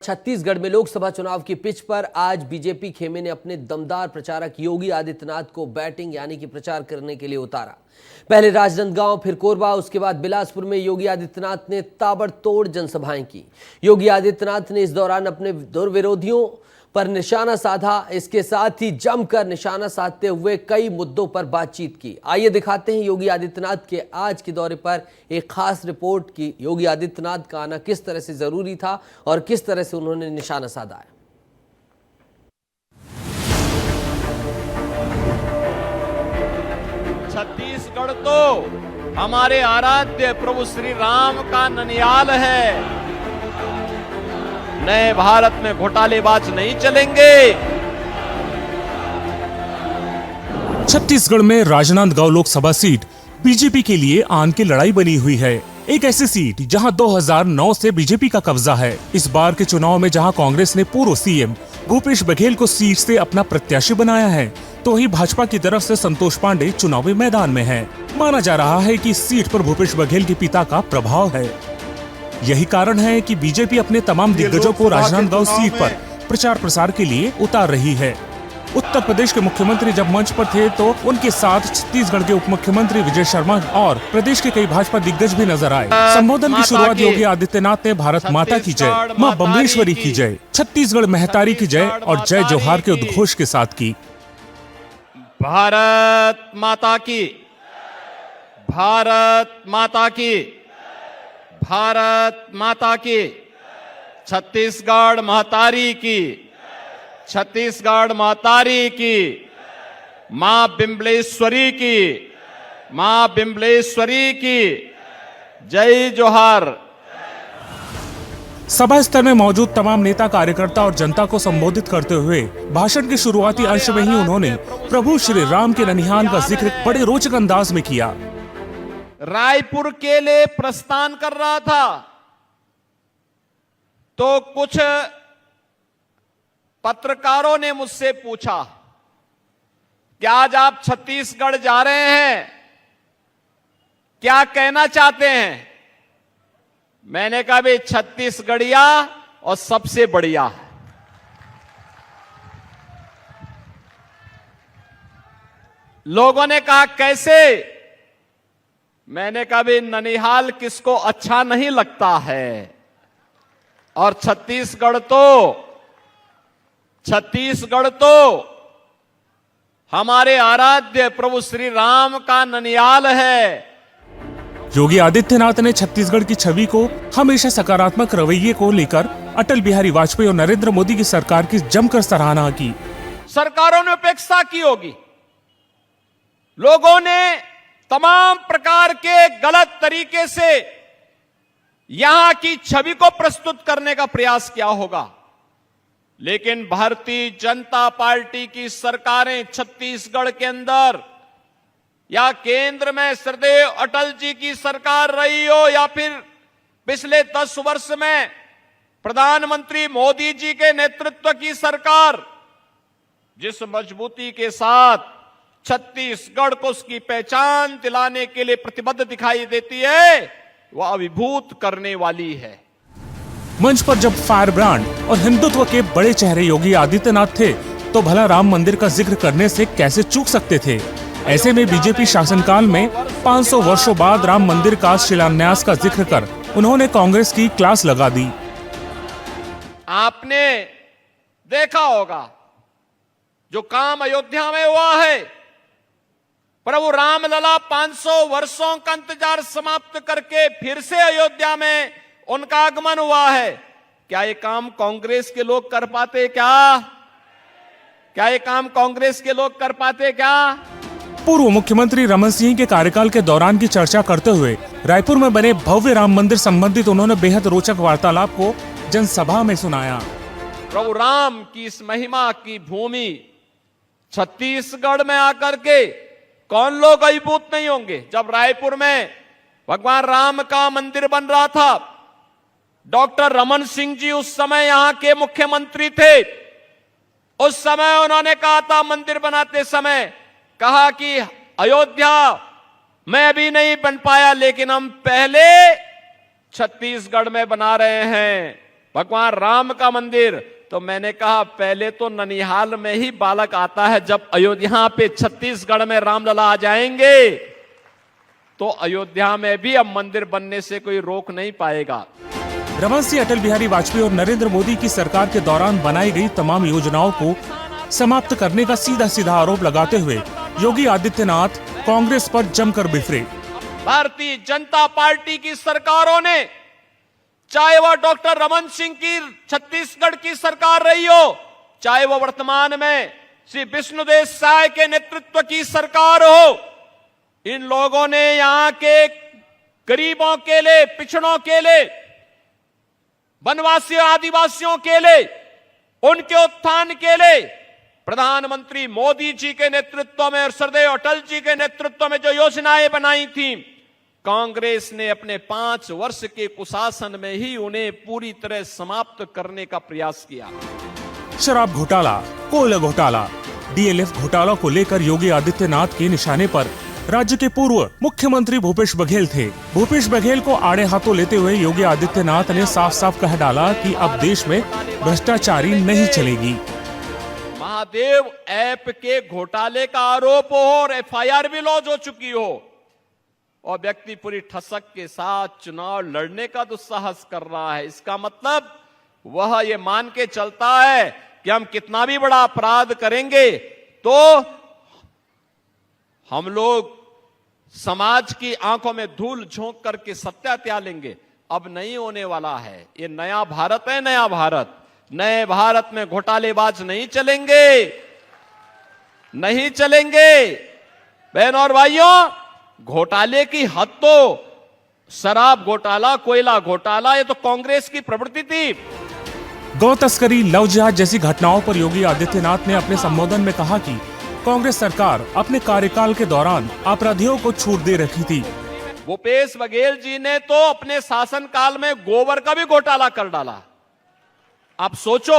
छत्तीसगढ़ में लोकसभा चुनाव की पिच पर आज बीजेपी खेमे ने अपने दमदार प्रचारक योगी आदित्यनाथ को बैटिंग यानी कि प्रचार करने के लिए उतारा। पहले राजनांदगांव, फिर कोरबा, उसके बाद बिलासपुर में योगी आदित्यनाथ ने ताबड़तोड़ जनसभाएं की। योगी आदित्यनाथ ने इस दौरान अपने दुर्विरोधियों पर निशाना साधा। इसके साथ ही जमकर निशाना साधते हुए कई मुद्दों पर बातचीत की। आइए दिखाते हैं योगी आदित्यनाथ के आज के दौरे पर एक खास रिपोर्ट की योगी आदित्यनाथ का आना किस तरह से जरूरी था और किस तरह से उन्होंने निशाना साधा है। छत्तीसगढ़ तो हमारे आराध्य प्रभु श्री राम का ननियाल है। नए भारत में घोटालेबाज नहीं चलेंगे। छत्तीसगढ़ में राजनांदगांव लोकसभा सीट बीजेपी के लिए आन की लड़ाई बनी हुई है। एक ऐसी सीट जहां 2009 से बीजेपी का कब्जा है। इस बार के चुनाव में जहां कांग्रेस ने पूर्व सीएम भूपेश बघेल को सीट से अपना प्रत्याशी बनाया है, तो वहीं भाजपा की तरफ से संतोष पांडे चुनावी मैदान में है। माना जा रहा है कि इस सीट पर भूपेश बघेल के पिता का प्रभाव है। यही कारण है कि बीजेपी अपने तमाम दिग्गजों को राजनांदगांव सीट पर प्रचार प्रसार के लिए उतार रही है। उत्तर प्रदेश के मुख्यमंत्री जब मंच पर थे तो उनके साथ छत्तीसगढ़ के उप मुख्यमंत्री विजय शर्मा और प्रदेश के कई भाजपा दिग्गज भी नजर आए। संबोधन की शुरुआत योगी आदित्यनाथ ने भारत माता की जय, मां बम्लेश्वरी की जय, छत्तीसगढ़ महतारी की जय और जय जोहार के उद्घोष के साथ की। भारत माता की, भारत माता की, भारत माता की, छत्तीसगढ़ महतारी की, छत्तीसगढ़ महतारी की, मां बिम्लेश्वरी की, मां बिम्लेश्वरी की जय जोहार। सभा स्तर में मौजूद तमाम नेता, कार्यकर्ता और जनता को संबोधित करते हुए भाषण के शुरुआती अंश में ही उन्होंने प्रभु श्री राम के ननिहाल का जिक्र बड़े रोचक अंदाज में किया। रायपुर के लिए प्रस्थान कर रहा था तो कुछ पत्रकारों ने मुझसे पूछा कि आज आप छत्तीसगढ़ जा रहे हैं, क्या कहना चाहते हैं? मैंने कहा भाई छत्तीसगढ़िया और सबसे बढ़िया। लोगों ने कहा कैसे? मैंने कहा भाई ननिहाल किसको अच्छा नहीं लगता है, और छत्तीसगढ़ तो हमारे आराध्य प्रभु श्री राम का ननियाल है। योगी आदित्यनाथ ने छत्तीसगढ़ की छवि को हमेशा सकारात्मक रवैये को लेकर अटल बिहारी वाजपेयी और नरेंद्र मोदी की सरकार की जमकर सराहना की। सरकारों ने उपेक्षा की होगी, लोगों ने तमाम प्रकार के गलत तरीके से यहां की छवि को प्रस्तुत करने का प्रयास किया होगा, लेकिन भारतीय जनता पार्टी की सरकारें छत्तीसगढ़ के अंदर या केंद्र में श्रद्धेय अटल जी की सरकार रही हो या फिर पिछले 10 वर्ष में प्रधानमंत्री मोदी जी के नेतृत्व की सरकार, जिस मजबूती के साथ छत्तीसगढ़ को उसकी पहचान दिलाने के लिए प्रतिबद्ध दिखाई देती है, वह अभिभूत करने वाली है। मंच पर जब फायर ब्रांड और हिंदुत्व के बड़े चेहरे योगी आदित्यनाथ थे, तो भला राम मंदिर का जिक्र करने से कैसे चूक सकते थे। ऐसे में बीजेपी शासनकाल में 500 वर्षों बाद राम मंदिर का शिलान्यास का जिक्र कर उन्होंने कांग्रेस की क्लास लगा दी। आपने देखा होगा जो काम अयोध्या में हुआ है, प्रभु रामलला 500 वर्षों का इंतजार समाप्त करके फिर से अयोध्या में उनका आगमन हुआ है। क्या ये काम कांग्रेस के लोग कर पाते? क्या ये काम कांग्रेस के लोग कर पाते? क्या पूर्व मुख्यमंत्री रमन सिंह के कार्यकाल के दौरान की चर्चा करते हुए रायपुर में बने भव्य राम मंदिर संबंधित उन्होंने बेहद रोचक वार्तालाप को जनसभा में सुनाया। प्रभु राम की इस महिमा की भूमि छत्तीसगढ़ में आकर के कौन लोग अभिभूत नहीं होंगे? जब रायपुर में भगवान राम का मंदिर बन रहा था, डॉक्टर रमन सिंह जी उस समय यहां के मुख्यमंत्री थे। उस समय उन्होंने कहा था, मंदिर बनाते समय कहा कि अयोध्या में अभी नहीं बन पाया, लेकिन हम पहले छत्तीसगढ़ में बना रहे हैं। भगवान राम का मंदिर, तो मैंने कहा पहले तो ननिहाल में ही बालक आता है, जब अयोध्या पे छत्तीसगढ़ में रामलला आ जाएंगे तो अयोध्या में भी अब मंदिर बनने से कोई रोक नहीं पाएगा। रमन सिंह अटल बिहारी वाजपेयी और नरेंद्र मोदी की सरकार के दौरान बनाई गई तमाम योजनाओं को समाप्त करने का सीधा सीधा आरोप लगाते हुए योगी आदित्यनाथ कांग्रेस पर जमकर बिफरे। भारतीय जनता पार्टी की सरकारों ने, चाहे वह डॉक्टर रमन सिंह की छत्तीसगढ़ की सरकार रही हो, चाहे वह वर्तमान में श्री विष्णुदेव साय के नेतृत्व की सरकार हो, इन लोगों ने यहां के गरीबों के लिए, पिछड़ों के लिए, वनवासियों आदिवासियों के लिए, उनके उत्थान के लिए प्रधानमंत्री मोदी जी के नेतृत्व में और श्रद्धेय अटल जी के नेतृत्व में जो योजनाएं बनाई थी, कांग्रेस ने अपने 5 वर्ष के कुशासन में ही उन्हें पूरी तरह समाप्त करने का प्रयास किया। शराब घोटाला, कोयला घोटाला, डीएलएफ घोटाला को लेकर योगी आदित्यनाथ के निशाने पर राज्य के पूर्व मुख्यमंत्री भूपेश बघेल थे। भूपेश बघेल को आड़े हाथों लेते हुए योगी आदित्यनाथ ने साफ साफ कह डाला कि अब देश में भ्रष्टाचारी नहीं चलेगी। महादेव ऐप के घोटाले का आरोप हो और एफआईआर भी लॉन्च हो चुकी हो और व्यक्ति पूरी ठसक के साथ चुनाव लड़ने का दुस्साहस कर रहा है, इसका मतलब वह ये मान के चलता है कि हम कितना भी बड़ा अपराध करेंगे तो हम लोग समाज की आंखों में धूल झोंक करके सत्या त्याग लेंगे। अब नहीं होने वाला है। ये नया भारत है, नया भारत। नए भारत में घोटालेबाज नहीं चलेंगे, नहीं चलेंगे। बहन और भाइयों, घोटाले की हद तो शराब घोटाला, कोयला घोटाला, ये तो कांग्रेस की प्रवृत्ति थी। गौ तस्करी, लव जिहाद जैसी घटनाओं पर योगी आदित्यनाथ ने अपने संबोधन में कहा कि कांग्रेस सरकार अपने कार्यकाल के दौरान अपराधियों को छूट दे रखी थी। भूपेश बघेल जी ने तो अपने शासनकाल में गोबर का भी घोटाला कर डाला। आप सोचो,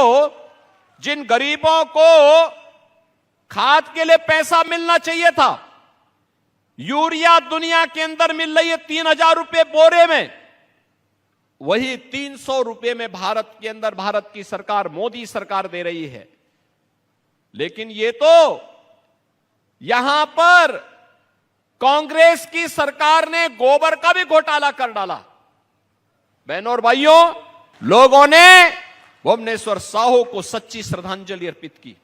जिन गरीबों को खाद के लिए पैसा मिलना चाहिए था, यूरिया दुनिया के अंदर मिल रही है 3000 रुपए बोरे में, वही 300 रुपए में भारत के अंदर भारत की सरकार, मोदी सरकार दे रही है। लेकिन ये तो यहां पर कांग्रेस की सरकार ने गोबर का भी घोटाला कर डाला। बहनों और भाइयों, लोगों ने भुवनेश्वर साहू को सच्ची श्रद्धांजलि अर्पित की।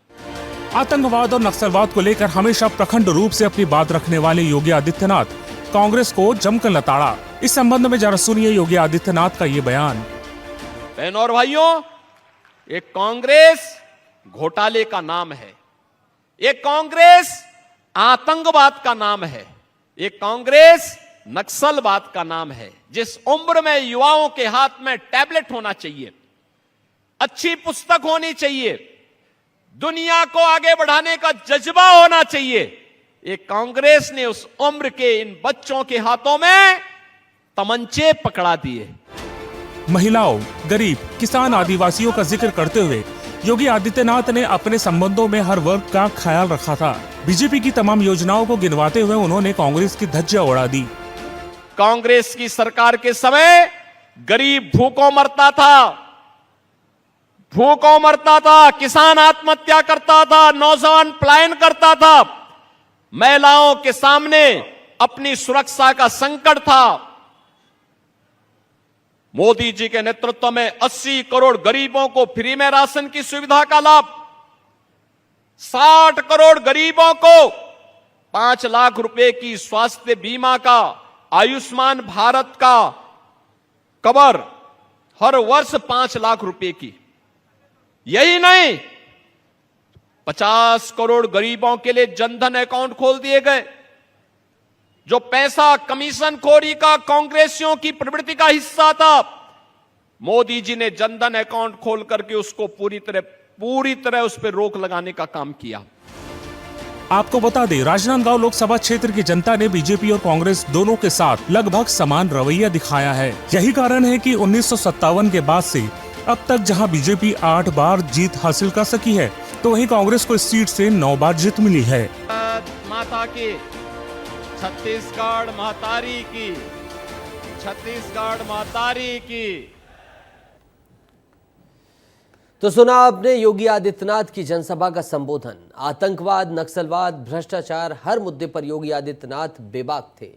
आतंकवाद और नक्सलवाद को लेकर हमेशा प्रखंड रूप से अपनी बात रखने वाले योगी आदित्यनाथ कांग्रेस को जमकर लताड़ा। इस संबंध में जरा सुनिए योगी आदित्यनाथ का ये बयान। बहनों और भाइयों, ये कांग्रेस घोटाले का नाम है, ये कांग्रेस आतंकवाद का नाम है, ये कांग्रेस नक्सलवाद का नाम है। जिस उम्र में युवाओं के हाथ में टैबलेट होना चाहिए, अच्छी पुस्तक होनी चाहिए, दुनिया को आगे बढ़ाने का जज्बा होना चाहिए, ये कांग्रेस ने उस उम्र के इन बच्चों के हाथों में तमंचे पकड़ा दिए। महिलाओं, गरीब, किसान, आदिवासियों का जिक्र करते हुए योगी आदित्यनाथ ने अपने संबंधों में हर वर्ग का ख्याल रखा था। बीजेपी की तमाम योजनाओं को गिनवाते हुए उन्होंने कांग्रेस की धज्जियां उड़ा दी। कांग्रेस की सरकार के समय गरीब भूखों मरता था, भूखों मरता था, किसान आत्महत्या करता था, नौजवान पलायन करता था, महिलाओं के सामने अपनी सुरक्षा का संकट था। मोदी जी के नेतृत्व में 80 करोड़ गरीबों को फ्री में राशन की सुविधा का लाभ, 60 करोड़ गरीबों को 5 लाख रुपए की स्वास्थ्य बीमा का, आयुष्मान भारत का कवर, हर वर्ष 5 लाख रुपए की। यही नहीं, 50 करोड़ गरीबों के लिए जनधन अकाउंट खोल दिए गए। जो पैसा कमीशन खोरी का कांग्रेसियों की प्रवृत्ति का हिस्सा था, मोदी जी ने जनधन अकाउंट खोल करके उसको पूरी तरह उस पर रोक लगाने का काम किया। आपको बता दें, राजनांदगांव लोकसभा क्षेत्र की जनता ने बीजेपी और कांग्रेस दोनों के साथ लगभग समान रवैया दिखाया है। यही कारण है कि 1957 के बाद से अब तक जहां बीजेपी 8 बार जीत हासिल कर सकी है, तो वहीं कांग्रेस को इस सीट से 9 बार जीत मिली है। माता की, छत्तीसगढ़ महतारी की, छत्तीसगढ़ महतारी की। तो सुना आपने योगी आदित्यनाथ की जनसभा का संबोधन। आतंकवाद, नक्सलवाद, भ्रष्टाचार, हर मुद्दे पर योगी आदित्यनाथ बेबाक थे।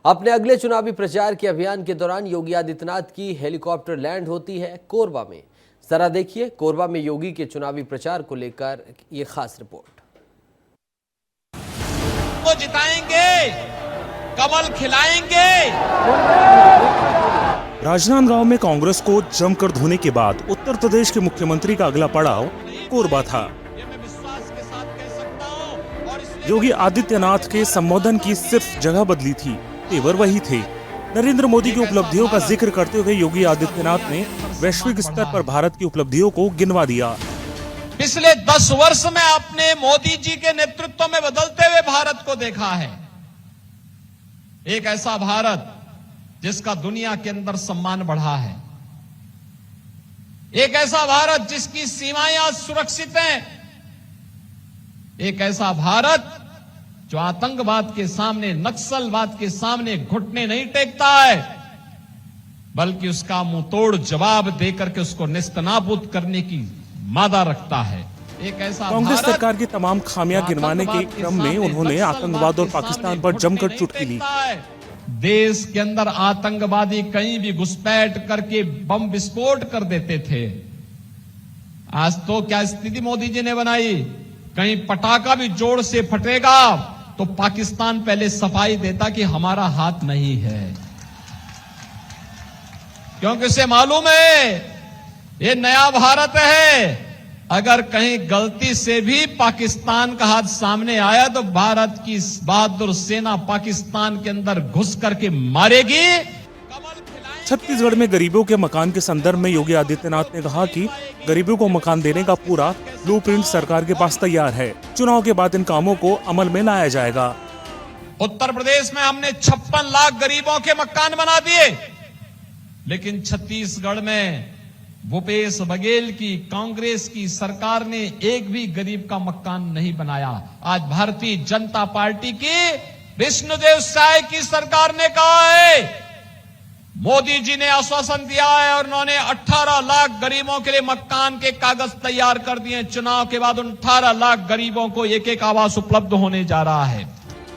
अपने अगले चुनावी प्रचार के अभियान के दौरान योगी आदित्यनाथ की हेलीकॉप्टर लैंड होती है कोरबा में। जरा देखिए कोरबा में योगी के चुनावी प्रचार को लेकर ये खास रिपोर्ट। को जिताएंगे, कमल खिलाएंगे। राजनांदगांव में कांग्रेस को जमकर धोने के बाद उत्तर प्रदेश के मुख्यमंत्री का अगला पड़ाव कोरबा था। योगी आदित्यनाथ के संबोधन की सिर्फ जगह बदली थी, तेवर वही थे। नरेंद्र मोदी की उपलब्धियों का जिक्र करते हुए योगी आदित्यनाथ ने वैश्विक स्तर पर भारत की उपलब्धियों को गिनवा दिया। पिछले 10 वर्ष में आपने मोदी जी के नेतृत्व में बदलते हुए भारत को देखा है। एक ऐसा भारत जिसका दुनिया के अंदर सम्मान बढ़ा है, एक ऐसा भारत जिसकी सीमाएं आज सुरक्षित हैं, एक ऐसा भारत जो आतंकवाद के सामने, नक्सलवाद के सामने घुटने नहीं टेकता है, बल्कि उसका मुंहतोड़ जवाब देकर के उसको नेस्तनाबूद करने की मादा रखता है। एक ऐसा कांग्रेस सरकार की तमाम खामियां गिनवाने के क्रम में उन्होंने आतंकवाद और पाकिस्तान पर जमकर चुटकी ली। देश के अंदर आतंकवादी कहीं भी घुसपैठ करके बम विस्फोट कर देते थे। आज तो क्या स्थिति मोदी जी ने बनाई, कहीं पटाखा भी जोर से फटेगा तो पाकिस्तान पहले सफाई देता कि हमारा हाथ नहीं है, क्योंकि उसे मालूम है ये नया भारत है। अगर कहीं गलती से भी पाकिस्तान का हाथ सामने आया तो भारत की बहादुर सेना पाकिस्तान के अंदर घुस करके मारेगी। छत्तीसगढ़ में गरीबों के मकान के संदर्भ में योगी आदित्यनाथ ने कहा कि गरीबों को मकान देने का पूरा ब्लूप्रिंट सरकार के पास तैयार है। चुनाव के बाद इन कामों को अमल में लाया जाएगा। उत्तर प्रदेश में हमने 56 लाख गरीबों के मकान बना दिए, लेकिन छत्तीसगढ़ में भूपेश बघेल की कांग्रेस की सरकार ने एक भी गरीब का मकान नहीं बनाया। आज भारतीय जनता पार्टी की विष्णुदेव साय की सरकार ने कहा है, मोदी जी ने आश्वासन दिया है और उन्होंने 18 लाख गरीबों के लिए मकान के कागज तैयार कर दिए। चुनाव के बाद उन 18 लाख गरीबों को एक आवास उपलब्ध होने जा रहा है।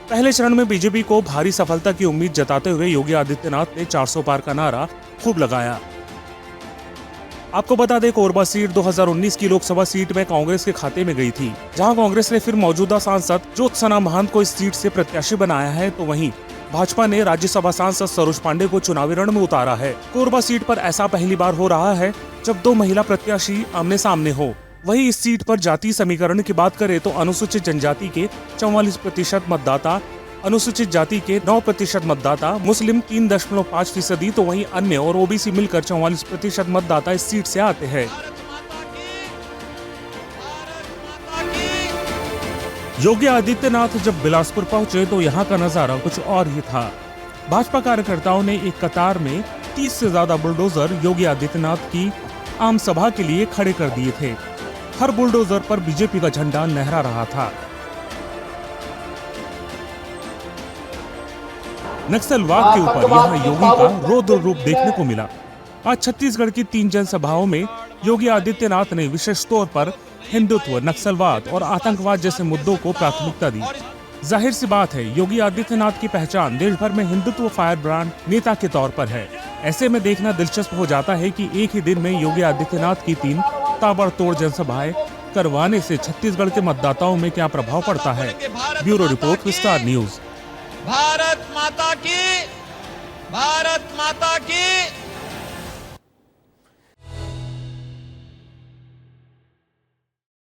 पहले चरण में बीजेपी को भारी सफलता की उम्मीद जताते हुए योगी आदित्यनाथ ने 400 पार का नारा खूब लगाया। आपको बता दें, कोरबा सीट 2019 की लोकसभा सीट में कांग्रेस के खाते में गई थी, जहां कांग्रेस ने फिर मौजूदा सांसद ज्योत्सना महंत को इस सीट से प्रत्याशी बनाया है, तो वहीं भाजपा ने राज्यसभा सांसद सरोज पांडे को चुनावी रण में उतारा है। कोरबा सीट पर ऐसा पहली बार हो रहा है जब 2 महिला प्रत्याशी आमने सामने हो। वहीं इस सीट पर जातीय समीकरण की बात करें तो अनुसूचित जनजाति के 44% मतदाता, अनुसूचित जाति के 9% मतदाता, मुस्लिम 3.5%, तो वहीं अन्य और ओबीसी मिलकर 44% मतदाता इस सीट से आते हैं। योगी आदित्यनाथ जब बिलासपुर पहुंचे तो यहां का नजारा कुछ और ही था। भाजपा कार्यकर्ताओं ने एक कतार में 30 से ज्यादा बुलडोजर योगी आदित्यनाथ की आम सभा के लिए खड़े कर दिए थे। हर बुलडोजर पर बीजेपी का झंडा लहरा रहा था। नक्सलवाद के ऊपर यहाँ योगी का रौद्र रूप देखने को मिला। आज छत्तीसगढ़ की 3 जनसभाओं में योगी आदित्यनाथ ने विशेष तौर पर हिंदुत्व, नक्सलवाद और आतंकवाद जैसे मुद्दों को प्राथमिकता दी। जाहिर सी बात है, योगी आदित्यनाथ की पहचान देश भर में हिंदुत्व फायर ब्रांड नेता के तौर पर है। ऐसे में देखना दिलचस्प हो जाता है कि एक ही दिन में योगी आदित्यनाथ की 3 ताबड़तोड़ जनसभाएं करवाने से छत्तीसगढ़ के मतदाताओं में क्या प्रभाव पड़ता है। ब्यूरो रिपोर्ट, विस्तार न्यूज। भारत माता की, भारत माता की।